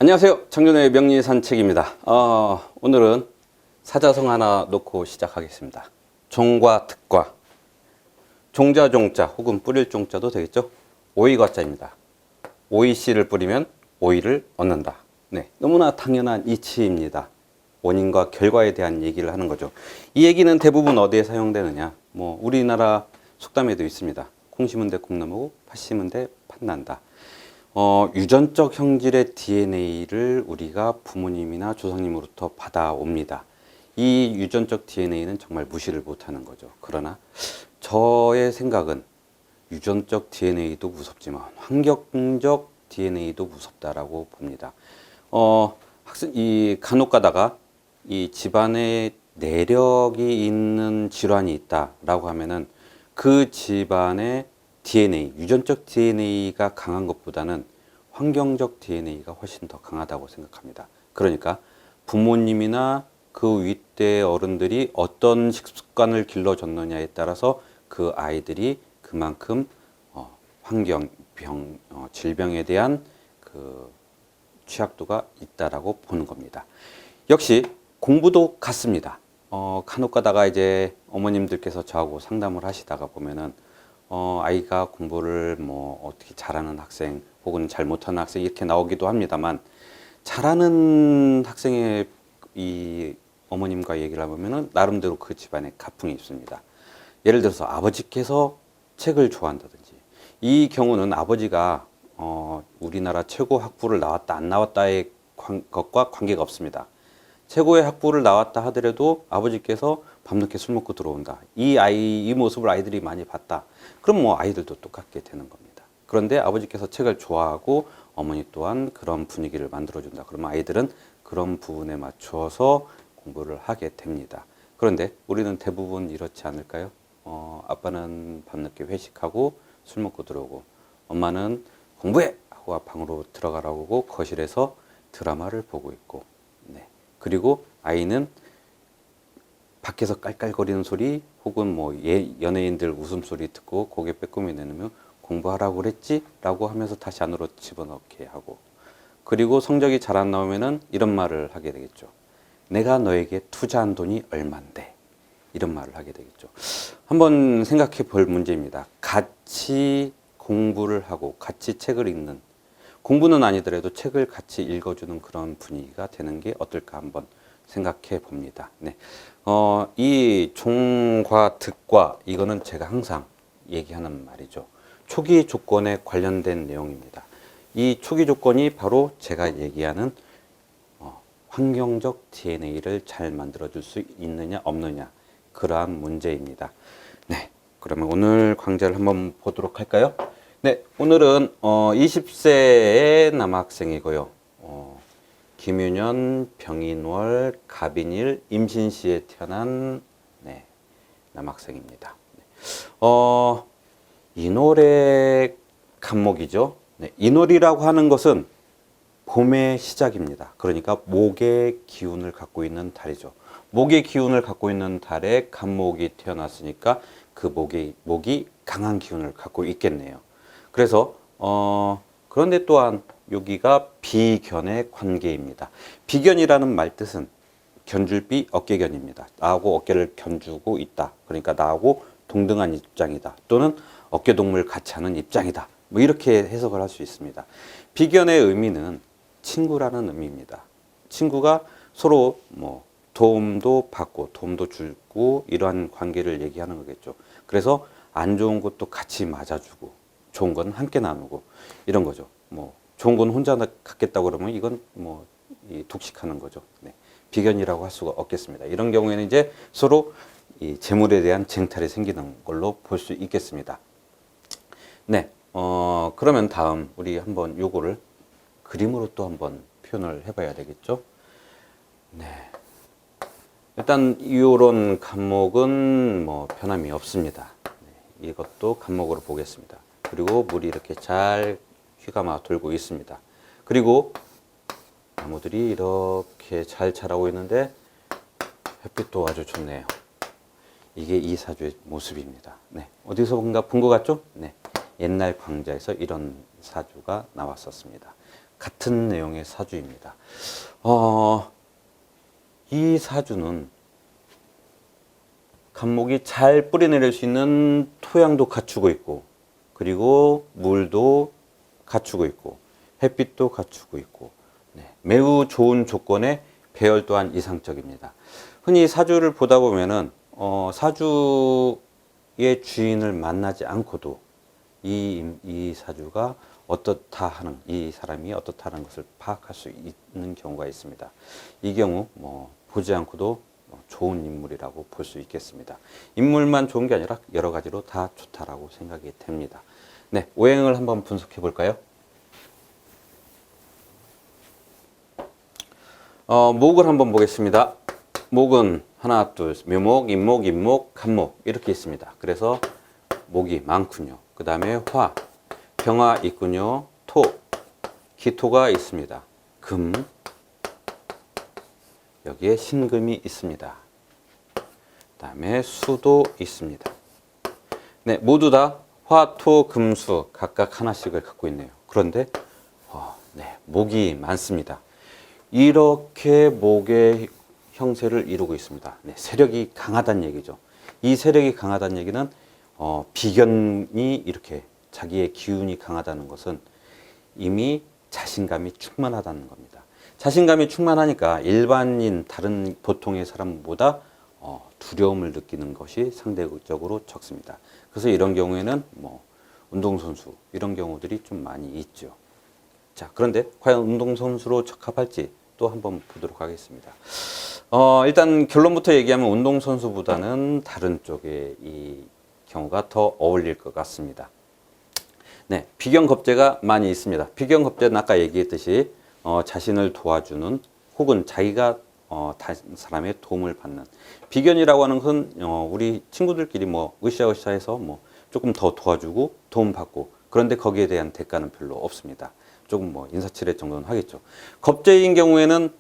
안녕하세요. 청년의 명리산책입니다. 오늘은 사자성 하나 놓고 시작하겠습니다. 종과 득과, 종자 종자 혹은 뿌릴 종자도 되겠죠. 오이과자입니다. 오이씨를 뿌리면 오이를 얻는다. 네, 너무나 당연한 이치입니다. 원인과 결과에 대한 얘기를 하는 거죠. 이 얘기는 대부분 어디에 사용되느냐? 우리나라 속담에도 있습니다. 콩 심은 데 콩 나무고 팥 심은 데 팥 난다. 유전적 형질의 DNA를 우리가 부모님이나 조상님으로부터 받아옵니다. 이 유전적 DNA는 정말 무시를 못하는 거죠. 그러나 저의 생각은 유전적 DNA도 무섭지만 환경적 DNA도 무섭다라고 봅니다. 간혹 가다가 이 집안에 내력이 있는 질환이 있다라고 하면은 그 집안의 DNA, 유전적 DNA가 강한 것보다는 환경적 DNA가 훨씬 더 강하다고 생각합니다. 그러니까 부모님이나 그 윗대 어른들이 어떤 식습관을 길러줬느냐에 따라서 그 아이들이 그만큼 질병에 대한 그 취약도가 있다라고 보는 겁니다. 역시 공부도 같습니다. 간혹 가다가 이제 어머님들께서 저하고 상담을 하시다가 보면은 아이가 공부를 어떻게 잘하는 학생 혹은 잘 못하는 학생 이렇게 나오기도 합니다만, 잘하는 학생의 이 어머님과 얘기를 해보면은 나름대로 그 집안에 가풍이 있습니다. 예를 들어서 아버지께서 책을 좋아한다든지, 이 경우는 아버지가 우리나라 최고 학부를 나왔다 안 나왔다의 것과 관계가 없습니다. 최고의 학부를 나왔다 하더라도 아버지께서 밤늦게 술 먹고 들어온다. 이 모습을 아이들이 많이 봤다. 그럼 아이들도 똑같게 되는 겁니다. 그런데 아버지께서 책을 좋아하고 어머니 또한 그런 분위기를 만들어준다. 그러면 아이들은 그런 부분에 맞춰서 공부를 하게 됩니다. 그런데 우리는 대부분 이렇지 않을까요? 아빠는 밤늦게 회식하고 술 먹고 들어오고, 엄마는 공부해! 하고 방으로 들어가라고 하고 거실에서 드라마를 보고 있고, 네. 그리고 아이는 밖에서 깔깔거리는 소리 혹은 연예인들 웃음소리 듣고 고개 빼꼼히 내놓으면 공부하라고 그랬지? 라고 하면서 다시 안으로 집어넣게 하고, 그리고 성적이 잘 안 나오면은 이런 말을 하게 되겠죠. 내가 너에게 투자한 돈이 얼만데? 이런 말을 하게 되겠죠. 한번 생각해 볼 문제입니다. 같이 공부를 하고 같이 책을 읽는, 공부는 아니더라도 책을 같이 읽어주는 그런 분위기가 되는 게 어떨까 한번 생각해 봅니다. 네. 이 종과 득과, 이거는 제가 항상 얘기하는 말이죠. 초기 조건에 관련된 내용입니다. 이 초기 조건이 바로 제가 얘기하는 환경적 DNA를 잘 만들어줄 수 있느냐 없느냐, 그러한 문제입니다. 네. 그러면 오늘 강좌를 한번 보도록 할까요? 네. 오늘은 20세의 남학생이고요. 김윤현, 병인월, 갑인일, 임신시에 태어난 남학생입니다. 인월의 간목이죠. 네, 인월이라고 하는 것은 봄의 시작입니다. 그러니까 목의 기운을 갖고 있는 달이죠. 목의 기운을 갖고 있는 달에 간목이 태어났으니까 그 목이 강한 기운을 갖고 있겠네요. 그래서 그런데 또한 여기가 비견의 관계입니다. 비견이라는 말 뜻은 견줄비 어깨견입니다. 나하고 어깨를 견주고 있다. 그러니까 나하고 동등한 입장이다. 또는 어깨동무를 같이 하는 입장이다. 이렇게 해석을 할 수 있습니다. 비견의 의미는 친구라는 의미입니다. 친구가 서로 도움도 받고 도움도 주고 이러한 관계를 얘기하는 거겠죠. 그래서 안 좋은 것도 같이 맞아주고 좋은 건 함께 나누고 이런 거죠. 좋은 건 혼자 갖겠다고 그러면 이건 독식하는 거죠. 네. 비견이라고 할 수가 없겠습니다. 이런 경우에는 이제 서로 이 재물에 대한 쟁탈이 생기는 걸로 볼 수 있겠습니다. 네. 그러면 다음 우리 한번 요거를 그림으로 또 한번 표현을 해봐야 되겠죠. 네. 일단 이런 간목은 변함이 없습니다. 네. 이것도 간목으로 보겠습니다. 그리고 물이 이렇게 잘 휘감아 돌고 있습니다. 그리고 나무들이 이렇게 잘 자라고 있는데 햇빛도 아주 좋네요. 이게 이 사주의 모습입니다. 네. 어디서 본 것 같죠? 네. 옛날 광자에서 이런 사주가 나왔었습니다. 같은 내용의 사주입니다. 이 사주는 간목이 잘 뿌리내릴 수 있는 토양도 갖추고 있고, 그리고 물도 갖추고 있고, 햇빛도 갖추고 있고, 네, 매우 좋은 조건의 배열 또한 이상적입니다. 흔히 사주를 보다 보면은 사주의 주인을 만나지 않고도 이 사주가 어떻다 하는, 이 사람이 어떻다 하는 것을 파악할 수 있는 경우가 있습니다. 이 경우 보지 않고도 좋은 인물이라고 볼 수 있겠습니다. 인물만 좋은 게 아니라 여러 가지로 다 좋다라고 생각이 됩니다. 네, 오행을 한번 분석해 볼까요? 목을 한번 보겠습니다. 목은 하나, 둘, 묘목, 임목, 임목, 간목 이렇게 있습니다. 그래서 목이 많군요. 그 다음에 화, 병화 있군요. 토, 기토가 있습니다. 금, 여기에 신금이 있습니다. 그 다음에 수도 있습니다. 네, 모두 다 화, 토, 금, 수 각각 하나씩을 갖고 있네요. 그런데 네, 목이 많습니다. 이렇게 목의 형세를 이루고 있습니다. 네, 세력이 강하다는 얘기죠. 이 세력이 강하다는 얘기는 비견이 이렇게 자기의 기운이 강하다는 것은 이미 자신감이 충만하다는 겁니다. 자신감이 충만하니까 일반인 다른 보통의 사람보다 두려움을 느끼는 것이 상대적으로 적습니다. 그래서 이런 경우에는 운동선수 이런 경우들이 좀 많이 있죠. 자, 그런데 과연 운동선수로 적합할지 또 한번 보도록 하겠습니다. 일단 결론부터 얘기하면 운동선수보다는 다른 쪽에 이 경우가 더 어울릴 것 같습니다. 네, 비견겁재가 많이 있습니다. 비견겁재는 아까 얘기했듯이 자신을 도와주는 혹은 자기가 다른 사람의 도움을 받는, 비견이라고 하는 건 우리 친구들끼리 으쌰으쌰해서 조금 더 도와주고 도움받고, 그런데 거기에 대한 대가는 별로 없습니다. 조금 인사치레 정도는 하겠죠. 겁재인 경우에는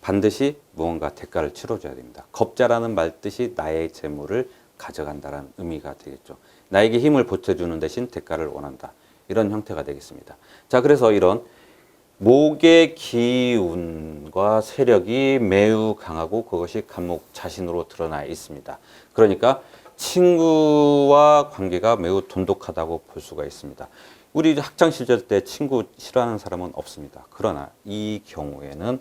반드시 무언가 대가를 치러줘야 됩니다. 겁자라는 말 뜻이 나의 재물을 가져간다라는 의미가 되겠죠. 나에게 힘을 보태주는 대신 대가를 원한다. 이런 형태가 되겠습니다. 자, 그래서 이런 목의 기운과 세력이 매우 강하고 그것이 간목 자신으로 드러나 있습니다. 그러니까 친구와 관계가 매우 돈독하다고 볼 수가 있습니다. 우리 학창시절 때 친구 싫어하는 사람은 없습니다. 그러나 이 경우에는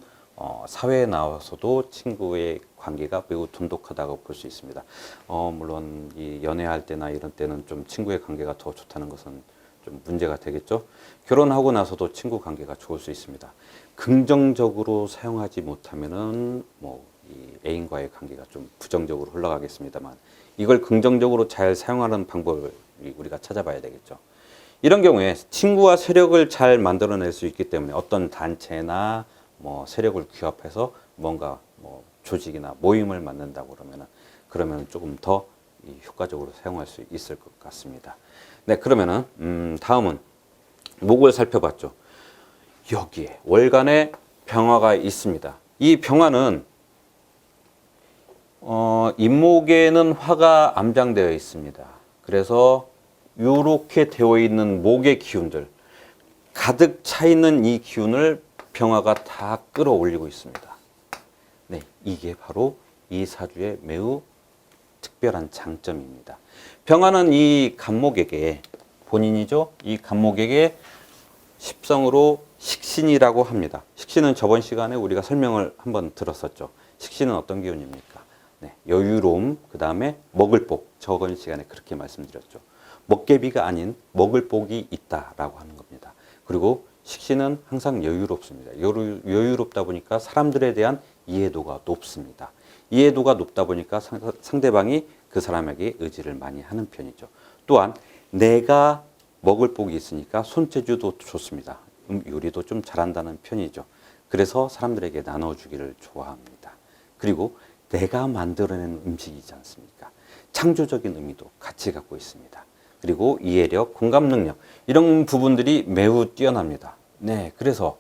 사회에 나와서도 친구의 관계가 매우 돈독하다고 볼 수 있습니다. 물론 이 연애할 때나 이런 때는 좀 친구의 관계가 더 좋다는 것은 좀 문제가 되겠죠. 결혼하고 나서도 친구 관계가 좋을 수 있습니다. 긍정적으로 사용하지 못하면은 이 애인과의 관계가 좀 부정적으로 흘러가겠습니다만, 이걸 긍정적으로 잘 사용하는 방법을 우리가 찾아봐야 되겠죠. 이런 경우에 친구와 세력을 잘 만들어낼 수 있기 때문에 어떤 단체나 세력을 규합해서 뭔가 조직이나 모임을 만든다고 그러면 조금 더 효과적으로 사용할 수 있을 것 같습니다. 네, 그러면은 다음은 목을 살펴봤죠. 여기에 월간에 병화가 있습니다. 이 병화는 임목에는 화가 암장되어 있습니다. 그래서 이렇게 되어 있는 목의 기운들, 가득 차 있는 이 기운을 병화가 다 끌어올리고 있습니다. 네, 이게 바로 이 사주의 매우 특별한 장점입니다. 병화는 이 간목에게, 본인이죠, 이 간목에게 십성으로 식신이라고 합니다. 식신은 저번 시간에 우리가 설명을 한번 들었었죠. 식신은 어떤 기운입니까? 네, 여유로움, 그 다음에 먹을 복. 저번 시간에 그렇게 말씀드렸죠. 먹개비가 아닌 먹을 복이 있다라고 하는 겁니다. 그리고 식신은 항상 여유롭습니다. 여유롭다 보니까 사람들에 대한 이해도가 높습니다. 이해도가 높다 보니까 상대방이 그 사람에게 의지를 많이 하는 편이죠. 또한 내가 먹을 복이 있으니까 손재주도 좋습니다. 요리도 좀 잘한다는 편이죠. 그래서 사람들에게 나눠주기를 좋아합니다. 그리고 내가 만들어낸 음식이지 않습니까? 창조적인 의미도 같이 갖고 있습니다. 그리고 이해력, 공감 능력 이런 부분들이 매우 뛰어납니다. 네, 그래서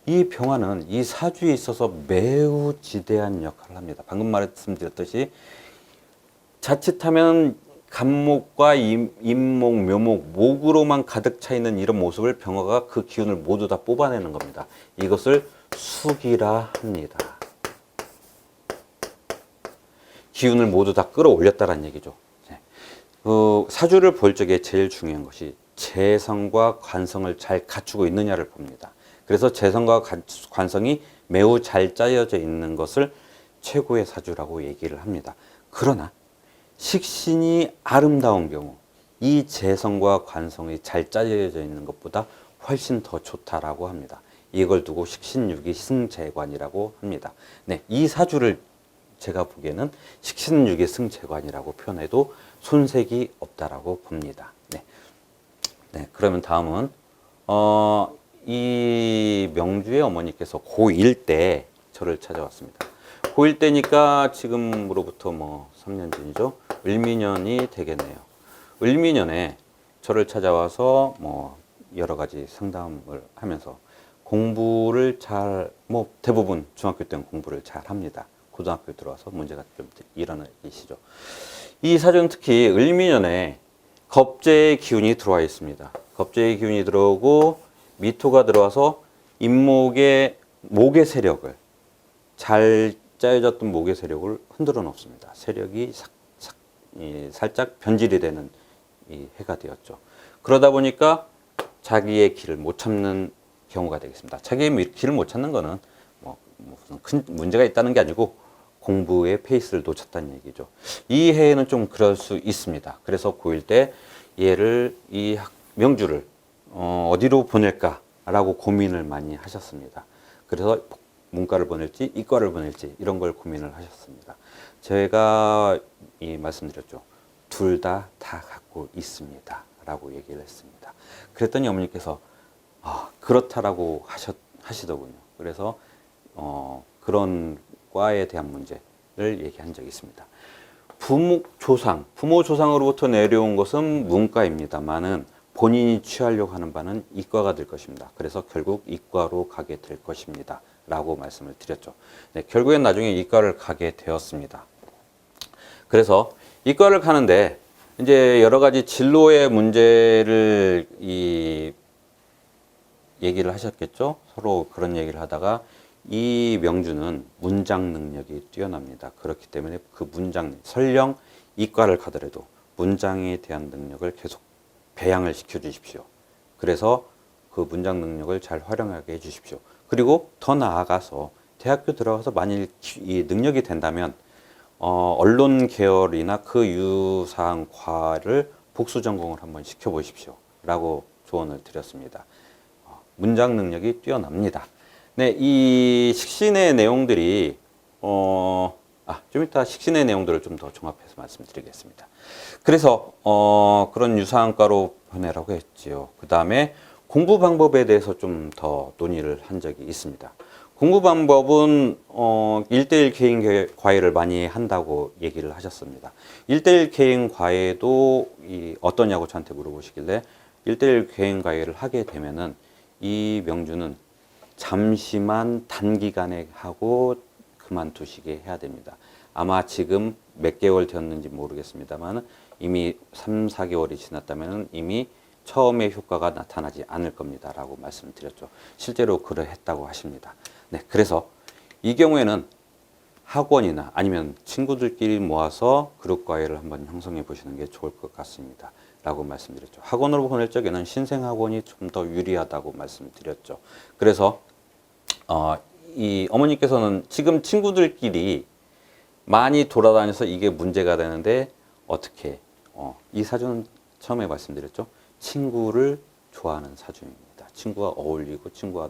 이 병화는 이 사주에 있어서 매우 지대한 역할을 합니다. 방금 말씀드렸듯이 자칫하면 간목과 잇목, 묘목, 목으로만 가득 차 있는 이런 모습을 병화가 그 기운을 모두 다 뽑아내는 겁니다. 이것을 숙이라 합니다. 기운을 모두 다 끌어올렸다는 얘기죠. 사주를 볼 적에 제일 중요한 것이 재성과 관성을 잘 갖추고 있느냐를 봅니다. 그래서 재성과 관성이 매우 잘 짜여져 있는 것을 최고의 사주라고 얘기를 합니다. 그러나 식신이 아름다운 경우 이 재성과 관성이 잘 짜여져 있는 것보다 훨씬 더 좋다라고 합니다. 이걸 두고 식신유기 승재관이라고 합니다. 네, 이 사주를 제가 보기에는 식신유기 승재관이라고 표현해도 손색이 없다라고 봅니다. 네. 네, 그러면 다음은 이 명주의 어머니께서 고1 때 저를 찾아왔습니다. 고1 때니까 지금으로부터 뭐 3년 전이죠. 을미년이 되겠네요. 을미년에 저를 찾아와서 뭐 여러 가지 상담을 하면서 공부를 뭐 대부분 중학교 때는 공부를 잘 합니다. 고등학교 들어와서 문제가 좀 일어나시죠. 이 사주는 특히 을미년에 겁재의 기운이 들어와 있습니다. 겁재의 기운이 들어오고 미토가 들어와서 잇목의 목의 세력을 잘 짜여졌던 목의 세력을 흔들어 놓습니다. 세력이 살짝 변질이 되는 이 해가 되었죠. 그러다 보니까 자기의 길을 못 찾는 경우가 되겠습니다. 자기의 길을 못 찾는 거는 무슨 큰 문제가 있다는 게 아니고 공부의 페이스를 놓쳤다는 얘기죠. 이 해에는 좀 그럴 수 있습니다. 그래서 고1 때 얘를 이 명주를 어디로 보낼까라고 고민을 많이 하셨습니다. 그래서 문과를 보낼지 이과를 보낼지 이런 걸 고민을 하셨습니다. 제가 말씀드렸죠. 둘 다 갖고 있습니다. 라고 얘기를 했습니다. 그랬더니 어머니께서 그렇다라고 하시더군요. 그래서 그런 과에 대한 문제를 얘기한 적이 있습니다. 부모 조상으로부터 내려온 것은 문과입니다만은 본인이 취하려고 하는 바는 이과가 될 것입니다. 그래서 결국 이과로 가게 될 것입니다. 라고 말씀을 드렸죠. 네, 결국엔 나중에 이과를 가게 되었습니다. 그래서 이과를 가는데 이제 여러 가지 진로의 문제를 얘기를 하셨겠죠. 서로 그런 얘기를 하다가 이 명주는 문장 능력이 뛰어납니다. 그렇기 때문에 그 설령 이과를 가더라도 문장에 대한 능력을 계속 배양을 시켜 주십시오. 그래서 그 문장 능력을 잘 활용하게 해 주십시오. 그리고 더 나아가서 대학교 들어가서 만일 이 능력이 된다면 언론 계열이나 그 유사한 과를 복수 전공을 한번 시켜 보십시오. 라고 조언을 드렸습니다. 문장 능력이 뛰어납니다. 네, 이 식신의 내용들이 좀 이따 식신의 내용들을 좀 더 종합해서 말씀드리겠습니다. 그래서 그런 유사한 과로 보내라고 했지요. 그 다음에 공부 방법에 대해서 좀 더 논의를 한 적이 있습니다. 공부 방법은 1대1 개인 과외를 많이 한다고 얘기를 하셨습니다. 1대1 개인 과외도 어떠냐고 저한테 물어보시길래 1대1 개인 과외를 하게 되면은 이 명주는 잠시만 단기간에 하고 그만두시게 해야 됩니다. 아마 지금 몇 개월 되었는지 모르겠습니다만 이미 3, 4개월이 지났다면 이미 처음에 효과가 나타나지 않을 겁니다. 라고 말씀드렸죠. 실제로 그러했다고 하십니다. 네, 그래서 이 경우에는 학원이나 아니면 친구들끼리 모아서 그룹 과외를 한번 형성해 보시는 게 좋을 것 같습니다. 라고 말씀드렸죠. 학원으로 보낼 적에는 신생학원이 좀 더 유리하다고 말씀드렸죠. 그래서 이 어머니께서는 지금 친구들끼리 많이 돌아다녀서 이게 문제가 되는데 어떻게 이 사주는 처음에 말씀드렸죠. 친구를 좋아하는 사주입니다. 친구와 어울리고 친구와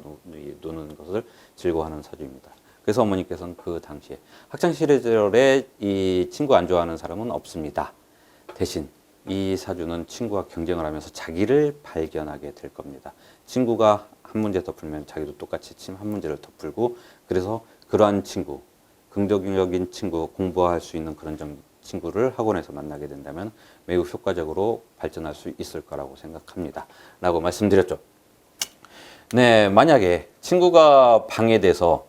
노는 것을 즐거워하는 사주입니다. 그래서 어머니께서는 그 당시에 학창시절에 이 친구 안 좋아하는 사람은 없습니다. 대신 이 사주는 친구와 경쟁을 하면서 자기를 발견하게 될 겁니다. 친구가 한 문제 더 풀면 자기도 똑같이 한 문제를 더 풀고, 그래서 그러한 친구, 긍정적인 친구, 공부할 수 있는 그런 친구를 학원에서 만나게 된다면 매우 효과적으로 발전할 수 있을 거라고 생각합니다. 라고 말씀드렸죠. 네, 만약에 친구가 방해돼서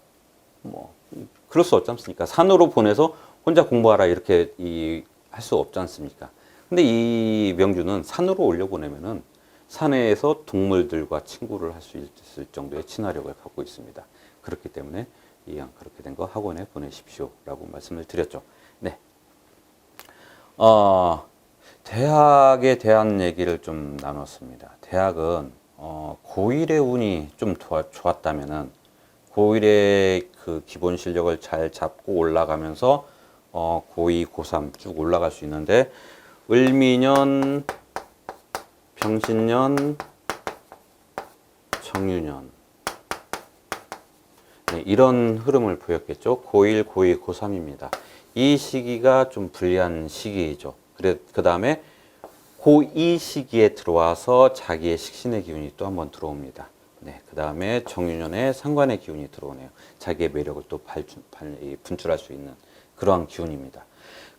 그럴 수 없지 않습니까? 산으로 보내서 혼자 공부하라 이렇게 할 수 없지 않습니까? 근데 이 명주는 산으로 올려보내면은 산에서 동물들과 친구를 할 수 있을 정도의 친화력을 갖고 있습니다. 그렇기 때문에 이왕 그렇게 된 거 학원에 보내십시오 라고 말씀을 드렸죠. 네. 대학에 대한 얘기를 좀 나눴습니다. 대학은 고1의 운이 좀 좋았다면은 고1의 그 기본 실력을 잘 잡고 올라가면서 고2, 고3 쭉 올라갈 수 있는데 을미년, 병신년, 정유년 네, 이런 흐름을 보였겠죠. 고1, 고2, 고3입니다. 이 시기가 좀 불리한 시기이죠. 그 다음에 고2 시기에 들어와서 자기의 식신의 기운이 또 한번 들어옵니다. 네, 그 다음에 정유년에 상관의 기운이 들어오네요. 자기의 매력을 또 분출할 수 있는 그러한 기운입니다.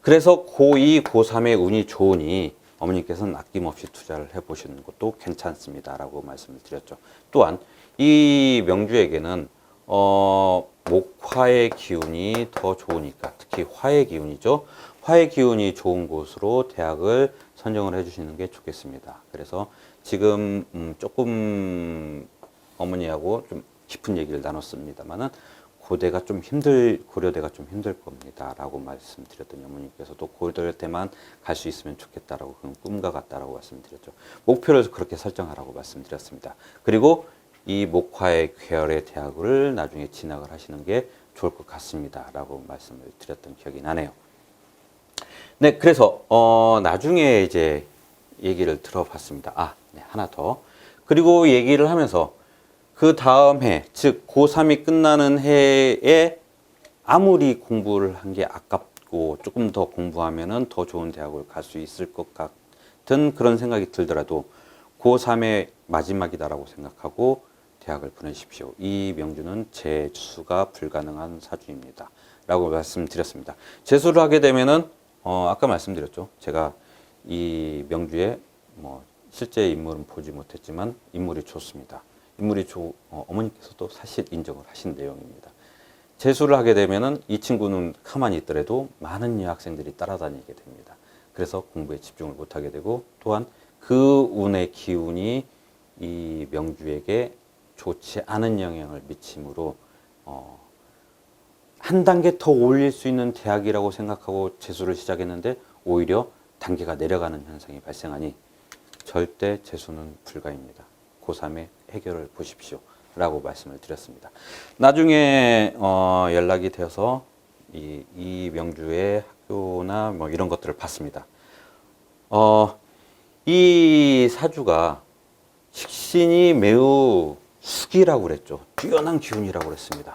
그래서 고2, 고3의 운이 좋으니 어머니께서는 아낌없이 투자를 해보시는 것도 괜찮습니다. 라고 말씀을 드렸죠. 또한 이 명주에게는 목화의 기운이 더 좋으니까 특히 화의 기운이죠. 화의 기운이 좋은 곳으로 대학을 선정을 해주시는 게 좋겠습니다. 그래서 지금 조금 어머니하고 좀 깊은 얘기를 나눴습니다만은 고려대가 좀 힘들 겁니다. 라고 말씀드렸더니 어머니께서도 고려대만 갈 수 있으면 좋겠다라고 그건 꿈과 같다라고 말씀드렸죠. 목표를 그렇게 설정하라고 말씀드렸습니다. 그리고 이 목화의 계열의 대학을 나중에 진학을 하시는 게 좋을 것 같습니다. 라고 말씀을 드렸던 기억이 나네요. 네, 그래서 나중에 이제 얘기를 들어봤습니다. 네, 하나 더. 그리고 얘기를 하면서 그 다음 해, 즉 고3이 끝나는 해에 아무리 공부를 한 게 아깝고 조금 더 공부하면은 더 좋은 대학을 갈 수 있을 것 같은 그런 생각이 들더라도 고3의 마지막이다라고 생각하고 대학을 보내십시오. 이 명주는 재수가 불가능한 사주입니다. 라고 말씀드렸습니다. 재수를 하게 되면은 아까 말씀드렸죠. 제가 이 명주에 실제 인물은 보지 못했지만 인물이 좋습니다. 어머니께서도 사실 인정을 하신 내용입니다. 재수를 하게 되면은 이 친구는 가만히 있더라도 많은 여학생들이 따라다니게 됩니다. 그래서 공부에 집중을 못하게 되고 또한 그 운의 기운이 이 명주에게 좋지 않은 영향을 미치므로 한 단계 더 올릴 수 있는 대학이라고 생각하고 재수를 시작했는데 오히려 단계가 내려가는 현상이 발생하니 절대 재수는 불가입니다. 고3의 해결을 보십시오. 라고 말씀을 드렸습니다. 나중에 연락이 되어서 이 명주의 학교나 이런 것들을 봤습니다. 이 사주가 식신이 매우 숙이라고 그랬죠. 뛰어난 기운이라고 그랬습니다.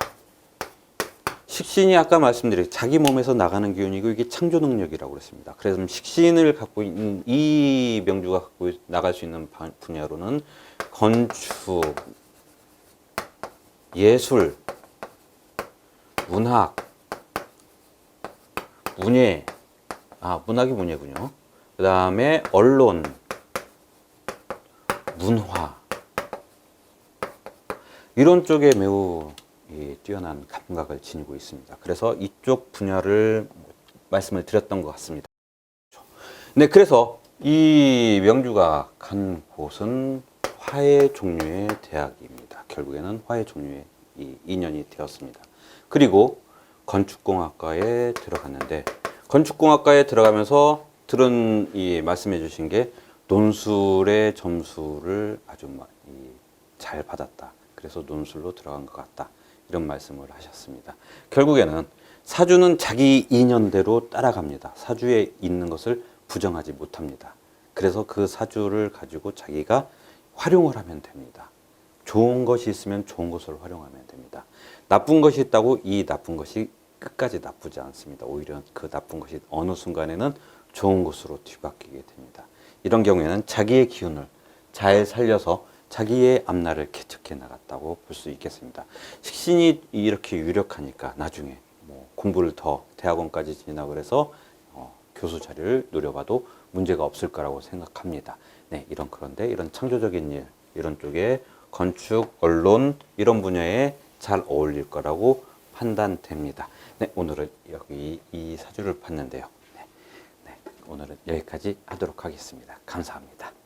식신이 아까 말씀드린 자기 몸에서 나가는 기운이고 이게 창조 능력이라고 그랬습니다. 그래서 식신을 갖고 있는 이 명주가 갖고 나갈 수 있는 분야로는 건축, 예술, 문학, 문예, 문학이 문예군요. 그 다음에 언론, 문화 이런 쪽에 매우 뛰어난 감각을 지니고 있습니다. 그래서 이쪽 분야를 말씀을 드렸던 것 같습니다. 네, 그래서 이 명주가 간 곳은 화의 종류의 대학입니다. 결국에는 화의 종류의 인연이 되었습니다. 그리고 건축공학과에 들어갔는데 건축공학과에 들어가면서 들은 말씀해 주신 게 논술의 점수를 아주 잘 받았다. 그래서 논술로 들어간 것 같다. 이런 말씀을 하셨습니다. 결국에는 사주는 자기 인연대로 따라갑니다. 사주에 있는 것을 부정하지 못합니다. 그래서 그 사주를 가지고 자기가 활용을 하면 됩니다. 좋은 것이 있으면 좋은 것을 활용하면 됩니다. 나쁜 것이 있다고 이 나쁜 것이 끝까지 나쁘지 않습니다. 오히려 그 나쁜 것이 어느 순간에는 좋은 것으로 뒤바뀌게 됩니다. 이런 경우에는 자기의 기운을 잘 살려서 자기의 앞날을 개척해 나갔다고 볼 수 있겠습니다. 식신이 이렇게 유력하니까 나중에 공부를 더 대학원까지 진학을 해서 교수 자리를 노려봐도 문제가 없을 거라고 생각합니다. 네, 그런데 이런 창조적인 일, 이런 쪽에 건축, 언론 이런 분야에 잘 어울릴 거라고 판단됩니다. 네, 오늘은 여기 이 사주를 봤는데요. 오늘은 여기까지 하도록 하겠습니다. 감사합니다.